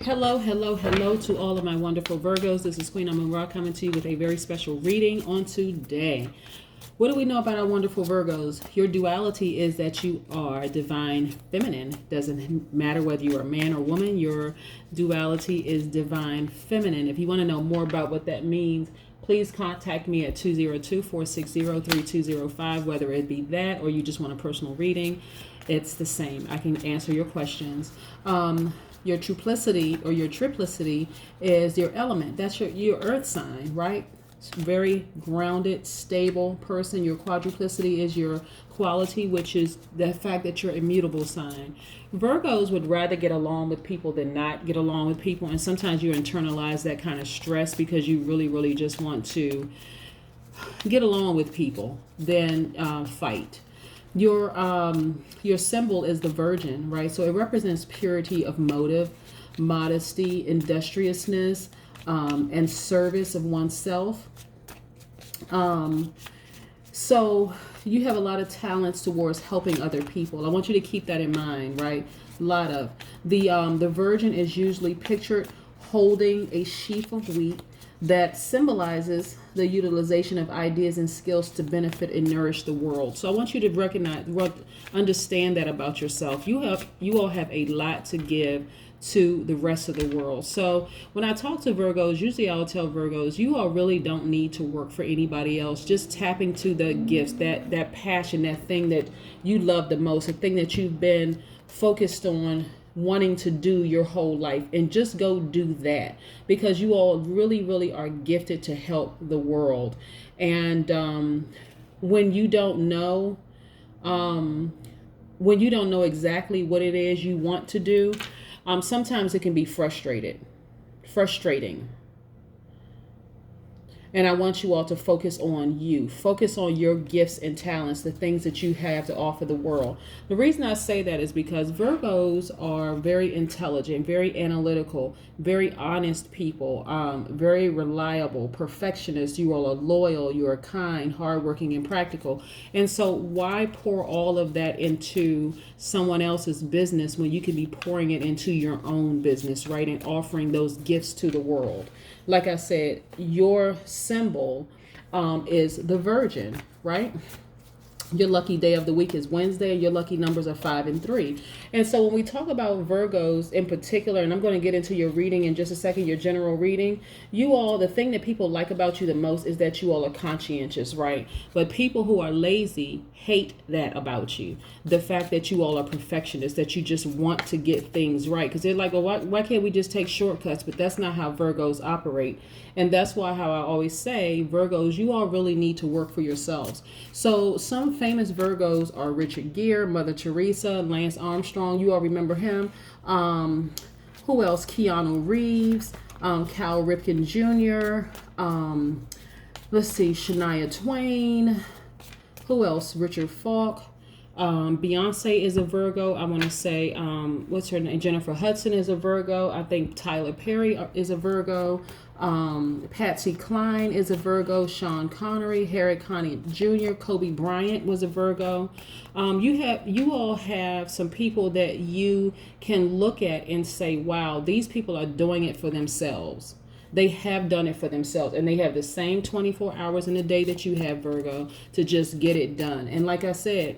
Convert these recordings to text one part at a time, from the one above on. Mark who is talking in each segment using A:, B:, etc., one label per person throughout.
A: Hello, hello, hello to all of my wonderful Virgos. This is Queen Amun Ra coming to you with a very special reading on today. What do we know about our wonderful Virgos? Your duality is that you are divine feminine. Doesn't matter whether you're a man or woman, your duality is divine feminine. If you want to know more about what that means, please contact me at 202-460-3205, whether it be that or you just want a personal reading. It's the same. I can answer your questions. Your triplicity or your triplicity is your element. That's your earth sign, right? It's very grounded, stable person. Your quadruplicity is your quality, which is the fact that you're a mutable sign. Virgos would rather get along with people than not get along with people. And sometimes you internalize that kind of stress because you really, really just want to get along with people than fight. Your symbol is the Virgin, right? So it represents purity of motive, modesty, industriousness, and service of oneself. So you have a lot of talents towards helping other people. I want you to keep that in mind, right? A lot of the Virgin is usually pictured holding a sheaf of wheat that symbolizes the utilization of ideas and skills to benefit and nourish the world. So I want you to understand that about yourself. You all have a lot to give to the rest of the world. So when I talk to Virgos, usually I'll tell Virgos, you all really don't need to work for anybody else. Just tap into the gifts, that passion, that thing that you love the most, the thing that you've been focused on wanting to do your whole life, and just go do that, because you all really, really are gifted to help the world. And when you don't know exactly what it is you want to do, sometimes it can be frustrating. And I want you all to focus on you. Focus on your gifts and talents, the things that you have to offer the world. The reason I say that is because Virgos are very intelligent, very analytical, very honest people, very reliable, perfectionists. You all are loyal, you are kind, hardworking, and practical. And so why pour all of that into someone else's business when you can be pouring it into your own business, right? And offering those gifts to the world. Like I said, your symbol is the Virgin, right? Your lucky day of the week is Wednesday. Your lucky numbers are 5 and 3. And so when we talk about Virgos in particular, and I'm going to get into your reading in just a second, your general reading, you all, the thing that people like about you the most is that you all are conscientious, right? But people who are lazy hate that about you. The fact that you all are perfectionists, that you just want to get things right. Because they're like, well, why can't we just take shortcuts? But that's not how Virgos operate. And that's why how I always say, Virgos, you all really need to work for yourselves. So some famous Virgos are Richard Gere, Mother Teresa, Lance Armstrong. You all remember him. Who else? Keanu Reeves, Cal Ripken Jr. Let's see, Shania Twain. Who else? Richard Falk. Beyonce is a Virgo. I want to say, what's her name? Jennifer Hudson is a Virgo. I think Tyler Perry is a Virgo. Patsy Cline is a Virgo. Sean Connery, Harry Connick Jr., Kobe Bryant was a Virgo. You all have some people that you can look at and say, wow, these people are doing it for themselves. They have done it for themselves, and they have the same 24 hours in a day that you have, Virgo, to just get it done. And like I said,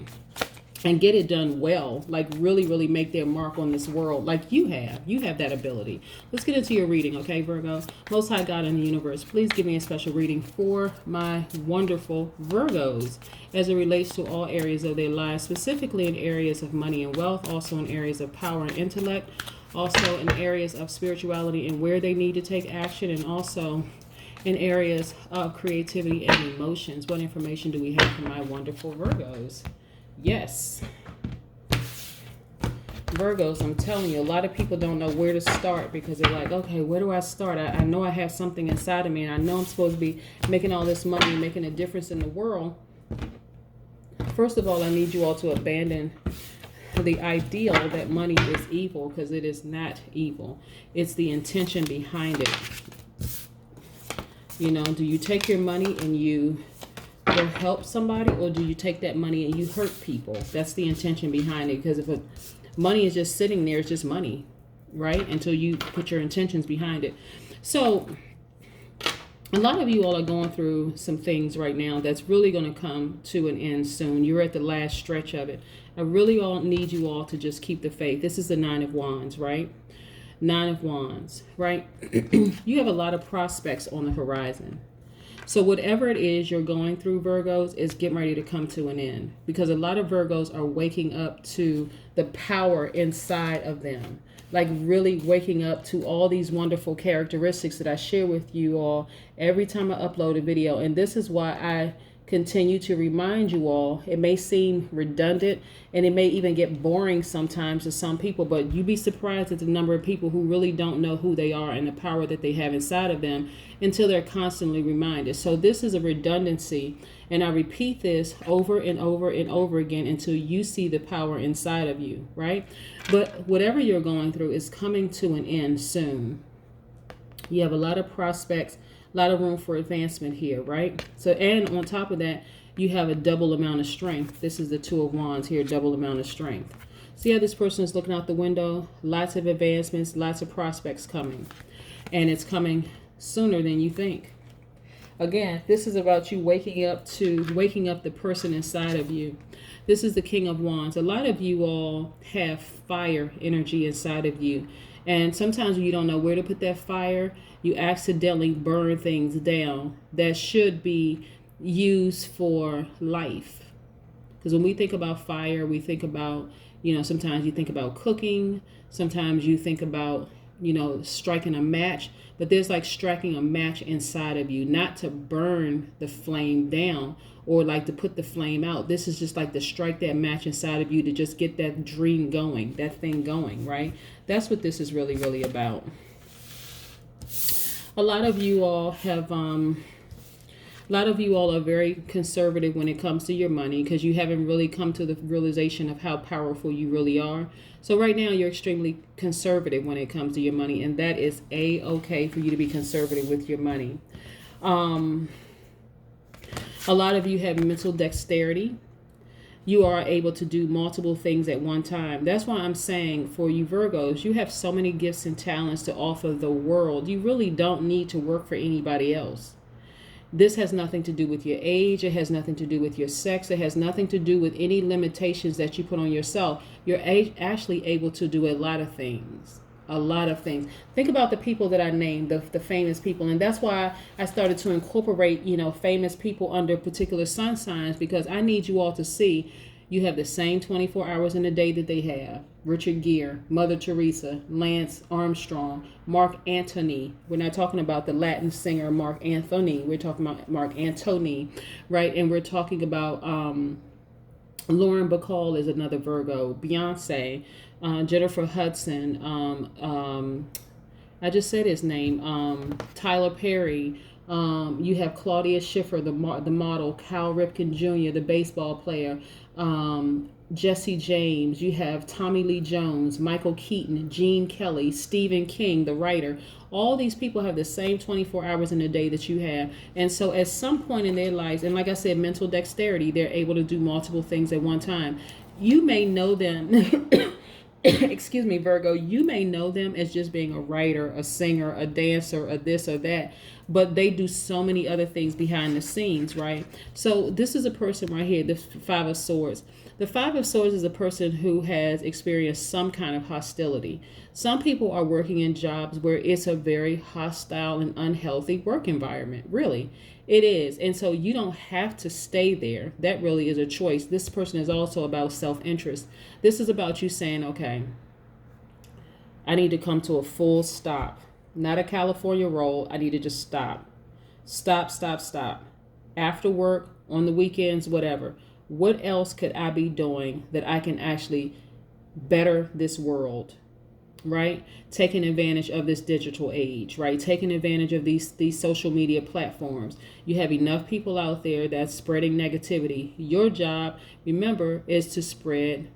A: and get it done well, like really, really make their mark on this world like you have. You have that ability. Let's get into your reading, okay, Virgo? Most High God in the universe, please give me a special reading for my wonderful Virgos as it relates to all areas of their lives, specifically in areas of money and wealth, also in areas of power and intellect, also in areas of spirituality and where they need to take action, and also in areas of creativity and emotions. What information do we have for my wonderful Virgos? Yes. Virgos, I'm telling you, a lot of people don't know where to start because they're like, okay, where do I start? I know I have something inside of me, and I know I'm supposed to be making all this money and making a difference in the world. First of all, I need you all to abandon the ideal that money is evil, because it is not evil. It's the intention behind it. You know, do you take your money and you go help somebody, or do you take that money and you hurt people? That's the intention behind it. Because if money is just sitting there, it's just money. right? Until you put your intentions behind it. So a lot of you all are going through some things right now that's really going to come to an end soon. You're at the last stretch of it. I really need you all to just keep the faith. This is the Nine of Wands, right? Nine of Wands, right? You have a lot of prospects on the horizon. So whatever it is you're going through, Virgos, is getting ready to come to an end, because a lot of Virgos are waking up to the power inside of them, like really waking up to all these wonderful characteristics that I share with you all every time I upload a video. And this is why I continue to remind you all. It may seem redundant and it may even get boring sometimes to some people, but you'd be surprised at the number of people who really don't know who they are and the power that they have inside of them until they're constantly reminded. So this is a redundancy, and I repeat this over and over and over again until you see the power inside of you, right? But whatever you're going through is coming to an end soon. You have a lot of prospects, a lot of room for advancement here, right? So, and on top of that, you have a double amount of strength. This is the Two of Wands here, double amount of strength. See how this person is looking out the window? Lots of advancements, lots of prospects coming. And it's coming sooner than you think. Again, this is about you waking up the person inside of you. This is the King of Wands. A lot of you all have fire energy inside of you. And sometimes when you don't know where to put that fire, you accidentally burn things down that should be used for life. Because when we think about fire, we think about, sometimes you think about cooking. Sometimes you think about, striking a match. But there's like striking a match inside of you, not to burn the flame down or like to put the flame out. This is just like to strike that match inside of you to just get that dream going, that thing going, right? That's what this is really, really about. A lot of you all are very conservative when it comes to your money, because you haven't really come to the realization of how powerful you really are. So right now you're extremely conservative when it comes to your money, and that is a-okay for you to be conservative with your money. A lot of you have mental dexterity. You are able to do multiple things at one time. That's why I'm saying for you Virgos, you have so many gifts and talents to offer the world. You really don't need to work for anybody else. This has nothing to do with your age. It has nothing to do with your sex. It has nothing to do with any limitations that you put on yourself. You're actually able to do a lot of things. A lot of things. Think about the people that I named, the famous people. And that's why I started to incorporate, famous people under particular sun signs, because I need you all to see you have the same 24 hours in a day that they have. Richard Gere, Mother Teresa, Lance Armstrong, Mark Antony. We're not talking about the Latin singer Mark Anthony. We're talking about Mark Antony, right? And we're talking about Lauren Bacall is another Virgo, Beyonce, Jennifer Hudson, I just said his name, Tyler Perry. You have Claudia Schiffer, the model, Cal Ripken Jr., the baseball player, Jesse James. You have Tommy Lee Jones, Michael Keaton, Gene Kelly, Stephen King, the writer. All these people have the same 24 hours in a day that you have. And so at some point in their lives, and like I said, mental dexterity, they're able to do multiple things at one time. You may know them, excuse me, Virgo, you may know them as just being a writer, a singer, a dancer, a this or that, but they do so many other things behind the scenes, right? So this is a person right here, the Five of Swords. The Five of Swords is a person who has experienced some kind of hostility. Some people are working in jobs where it's a very hostile and unhealthy work environment. Really, it is. And so you don't have to stay there. That really is a choice. This person is also about self-interest. This is about you saying, okay, I need to come to a full stop. Not a California roll. I need to just stop. Stop, stop, stop. After work, on the weekends, whatever. What else could I be doing that I can actually better this world, right? Taking advantage of this digital age, right? Taking advantage of these social media platforms. You have enough people out there that's spreading negativity. Your job, remember, is to spread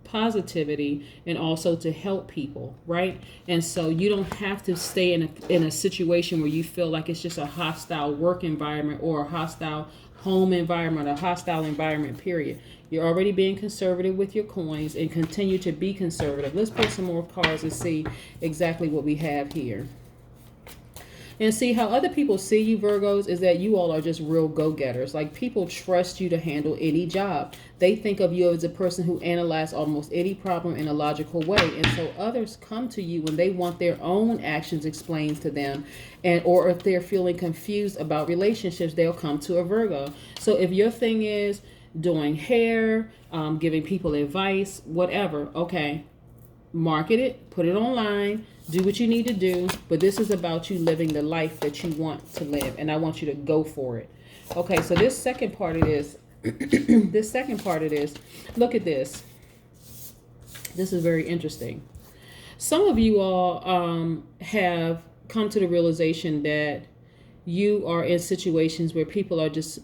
A: positivity and also to help people, right? And so you don't have to stay in a situation where you feel like it's just a hostile work environment or a hostile home environment, a hostile environment, period. You're already being conservative with your coins, and continue to be conservative. Let's pull some more cards and see exactly what we have here. And see, how other people see you, Virgos, is that you all are just real go-getters. Like, people trust you to handle any job. They think of you as a person who analyzes almost any problem in a logical way. And so others come to you when they want their own actions explained to them. And or if they're feeling confused about relationships, they'll come to a Virgo. So if your thing is doing hair, giving people advice, whatever, okay, market it, put it online, do what you need to do, but this is about you living the life that you want to live, and I want you to go for it. Okay, so this second part of this, look at this. This is very interesting. Some of you all have come to the realization that you are in situations where people are just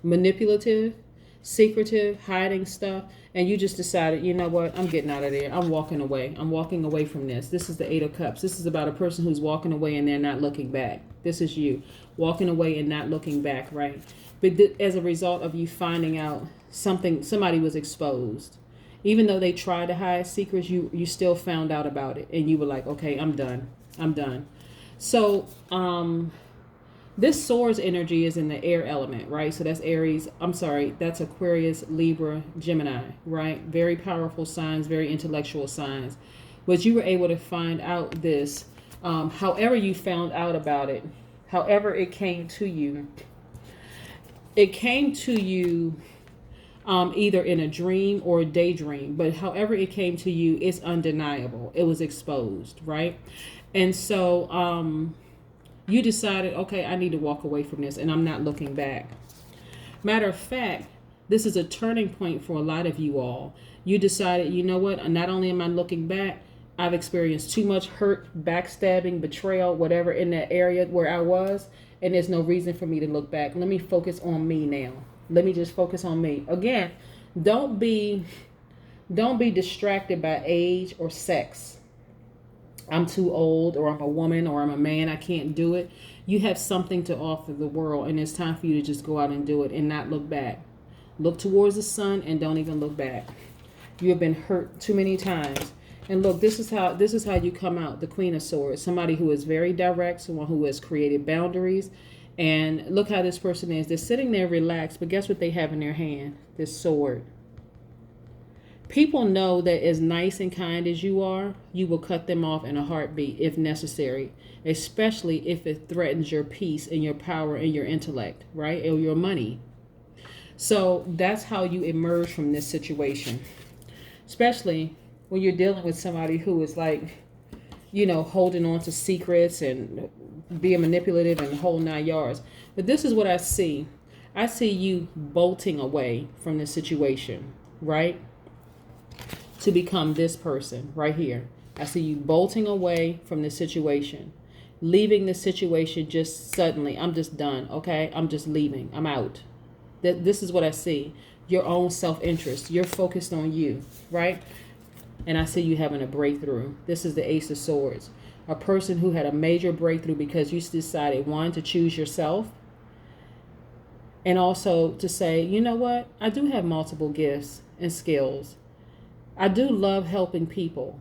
A: manipulative, secretive, hiding stuff, and you just decided, you know what, I'm getting out of there. I'm walking away. I'm walking away from this. This is the Eight of Cups. This is about a person who's walking away and they're not looking back. This is you walking away and not looking back, right? But as a result of you finding out somebody was exposed. Even though they tried to hide secrets, you still found out about it, and you were like, okay, I'm done. I'm done. So, this swords energy is in the air element, right? So that's Aries. I'm sorry, that's Aquarius, Libra, Gemini, right? Very powerful signs, very intellectual signs. But you were able to find out this, however you found out about it, however it came to you. It came to you either in a dream or a daydream, but however it came to you, it's undeniable. It was exposed, right? And so, you decided, okay, I need to walk away from this, and I'm not looking back. Matter of fact, this is a turning point for a lot of you all. You decided, you know what, not only am I looking back, I've experienced too much hurt, backstabbing, betrayal, whatever in that area where I was, and there's no reason for me to look back. Let me focus on me now. Let me just focus on me. Again, don't be distracted by age or sex. I'm too old, or I'm a woman, or I'm a man, I can't do it. You have something to offer the world, and it's time for you to just go out and do it and not look back. Look towards the sun and don't even look back. You have been hurt too many times. And look, this is how you come out, the Queen of Swords. Somebody who is very direct, someone who has created boundaries. And look how this person is. They're sitting there relaxed, but guess what they have in their hand? This sword. People know that as nice and kind as you are, you will cut them off in a heartbeat if necessary, especially if it threatens your peace and your power and your intellect, right? Or your money. So that's how you emerge from this situation, especially when you're dealing with somebody who is like, you know, holding on to secrets and being manipulative and the whole 9 yards. But this is what I see. I see you bolting away from this situation, right? To become this person right here. I see you bolting away from this situation, leaving the situation just suddenly. I'm just done. Okay. I'm just leaving. I'm out. This is what I see. Your own self-interest. You're focused on you, right? And I see you having a breakthrough. This is the Ace of Swords. A person who had a major breakthrough because you decided, one, to choose yourself, and also to say, you know what? I do have multiple gifts and skills. I do love helping people.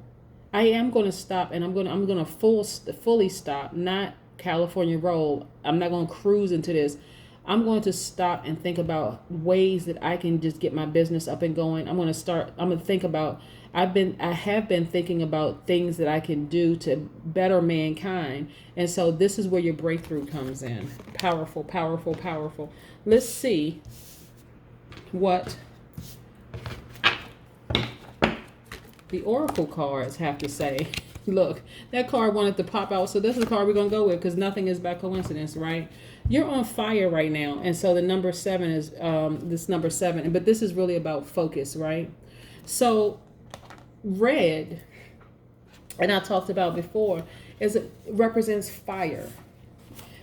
A: I am going to stop, and I'm going to fully stop, not California roll. I'm not going to cruise into this. I'm going to stop and think about ways that I can just get my business up and going. I'm going to think about, I have been thinking about things that I can do to better mankind. And so this is where your breakthrough comes in. Powerful, powerful, powerful. Let's see what the Oracle cards have to say. Look, that card wanted to pop out, so this is the card we're going to go with, because nothing is by coincidence, right? You're on fire right now, and so the number 7 is this number 7, but this is really about focus, right? So red, and I talked about before, it represents fire.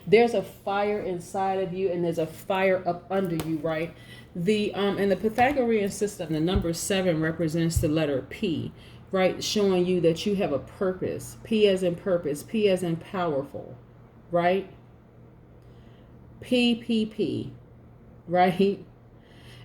A: There's a fire inside of you, and there's a fire up under you, right? In the Pythagorean system, the number 7 represents the letter P, right? Showing you that you have a purpose. P as in purpose, P as in powerful, right? P, P, P. right?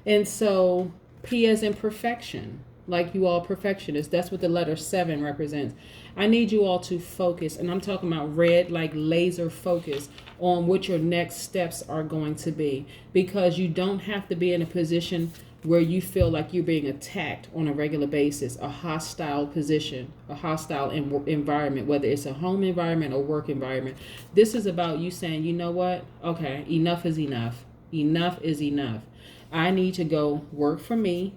A: And so P as in perfection, like you all perfectionists. That's what the letter 7 represents. I need you all to focus, and I'm talking about red, like laser focus on what your next steps are going to be, because you don't have to be in a position where you feel like you're being attacked on a regular basis, a hostile position, a hostile environment, whether it's a home environment or work environment. This is about you saying, you know what? Okay, enough is enough. Enough is enough. I need to go work for me,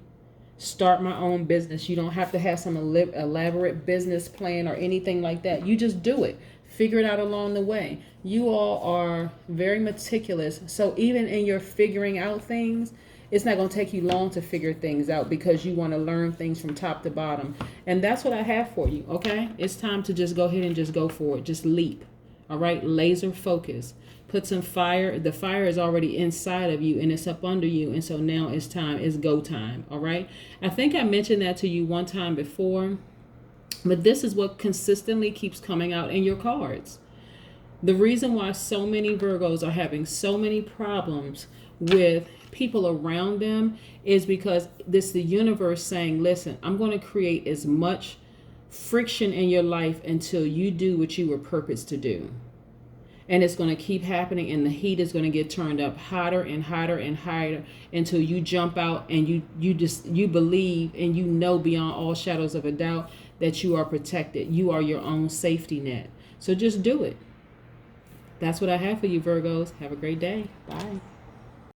A: start my own business. You don't have to have some elaborate business plan or anything like that. You just do it. Figure it out along the way. You all are very meticulous. So even in your figuring out things, it's not going to take you long to figure things out because you want to learn things from top to bottom. And that's what I have for you, okay? It's time to just go ahead and just go for it. Just leap, all right? Laser focus. Put some fire. The fire is already inside of you and it's up under you. And so now it's time. It's go time, all right? I think I mentioned that to you one time before, but this is what consistently keeps coming out in your cards. The reason why so many Virgos are having so many problems with people around them is because this is the universe saying, listen, I'm going to create as much friction in your life until you do what you were purposed to do. And it's going to keep happening, and the heat is going to get turned up hotter and hotter and higher until you jump out and you believe and you know beyond all shadows of a doubt that you are protected. You are your own safety net. So just do it. That's what I have for you, Virgos. Have a great day. Bye.